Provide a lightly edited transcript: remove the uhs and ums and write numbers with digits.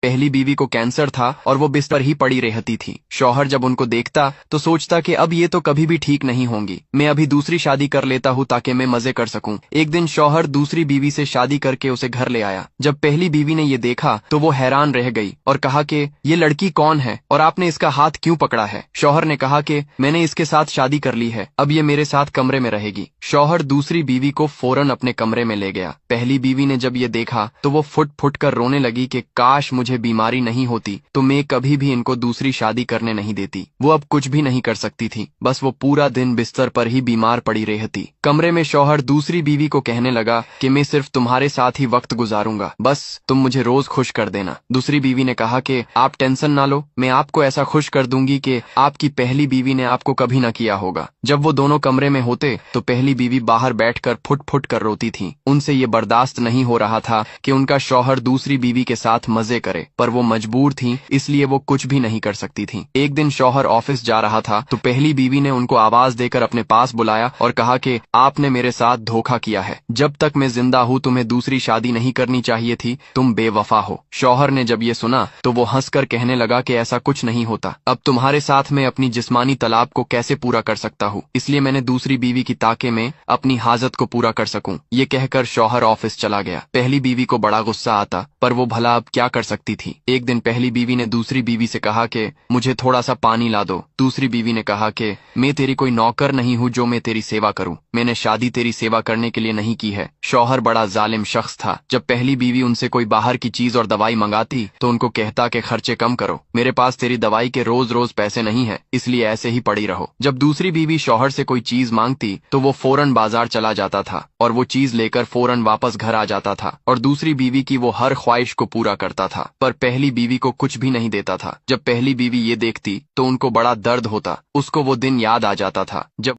पहली बीवी को कैंसर था और वो बिस्तर पर ही पड़ी रहती थी। शौहर जब उनको देखता तो सोचता कि अब ये तो कभी भी ठीक नहीं होंगी, मैं अभी दूसरी शादी कर लेता हूँ ताकि मैं मजे कर सकूं। एक दिन शौहर दूसरी बीवी से शादी करके उसे घर ले आया। जब पहली बीवी ने ये देखा तो वो हैरान रह गई और कहा कि ये लड़की कौन है और आपने इसका हाथ क्यों पकड़ा है। शौहर ने कहा कि मैंने इसके साथ शादी कर ली है, अब ये मेरे साथ कमरे में रहेगी। शौहर दूसरी बीवी को फौरन अपने कमरे में ले गया। पहली बीवी ने जब ये देखा तो वो फुट फुट कर रोने लगी कि काश मुझे बीमारी नहीं होती तो मैं कभी भी इनको दूसरी शादी करने नहीं देती। वो अब कुछ भी नहीं कर सकती थी, बस वो पूरा दिन बिस्तर पर ही बीमार पड़ी रहती। कमरे में शौहर दूसरी बीवी को कहने लगा कि मैं सिर्फ तुम्हारे साथ ही वक्त गुजारूंगा, बस तुम मुझे रोज खुश कर देना। दूसरी बीवी ने कहा कि आप टेंशन ना लो, मैं आपको ऐसा खुश कर दूंगी कि आपकी पहली बीवी ने आपको कभी ना किया होगा। जब वो दोनों कमरे में होते तो पहली बीवी बाहर बैठकर फुट फुट कर रोती थी। उनसे ये बर्दाश्त नहीं हो रहा था कि उनका शौहर दूसरी बीवी के साथ मजे करे, पर वो मजबूर थी, इसलिए वो कुछ भी नहीं कर सकती थी। एक दिन शौहर ऑफिस जा रहा था तो पहली बीवी ने उनको आवाज देकर अपने पास बुलाया और कहा कि आपने मेरे साथ धोखा किया है, जब तक मैं जिंदा हूँ तुम्हें दूसरी शादी नहीं करनी चाहिए थी, तुम बेवफा हो। शौहर ने जब ये सुना तो वो हंसकर कहने लगा कि ऐसा कुछ नहीं होता, अब तुम्हारे साथ मैं अपनी जिस्मानी तलाब को कैसे पूरा कर सकता हूँ, इसलिए मैंने दूसरी बीवी की ताके में अपनी हाजत को पूरा कर सकूं। ये कहकर शौहर ऑफिस चला गया। पहली बीवी को बड़ा गुस्सा आता, पर वो भला अब क्या कर सकती थी। एक दिन पहली बीवी ने दूसरी बीवी से कहा कि मुझे थोड़ा सा पानी ला दो। दूसरी बीवी ने कहा कि मैं तेरी कोई नौकर नहीं हूँ जो मैं तेरी सेवा करूं, मैंने शादी तेरी सेवा करने के लिए नहीं की है। शौहर बड़ा जालिम शख्स था। जब पहली बीवी उनसे कोई बाहर की चीज और दवाई मंगाती तो उनको कहता कि खर्चे कम करो, मेरे पास तेरी दवाई के रोज रोज पैसे नहीं है, इसलिए ऐसे ही पड़ी रहो। जब दूसरी बीवी शौहर से कोई चीज मांगती तो वो फौरन बाजार चला जाता था और वो चीज लेकर फौरन वापस घर आ जाता था और दूसरी बीवी की वो हर ख्वाहिश को पूरा करता था, पर पहली बीवी को कुछ भी नहीं देता था। जब पहली बीवी ये देखती तो उनको बड़ा दर्द होता, उसको वो दिन याद आ जाता था जब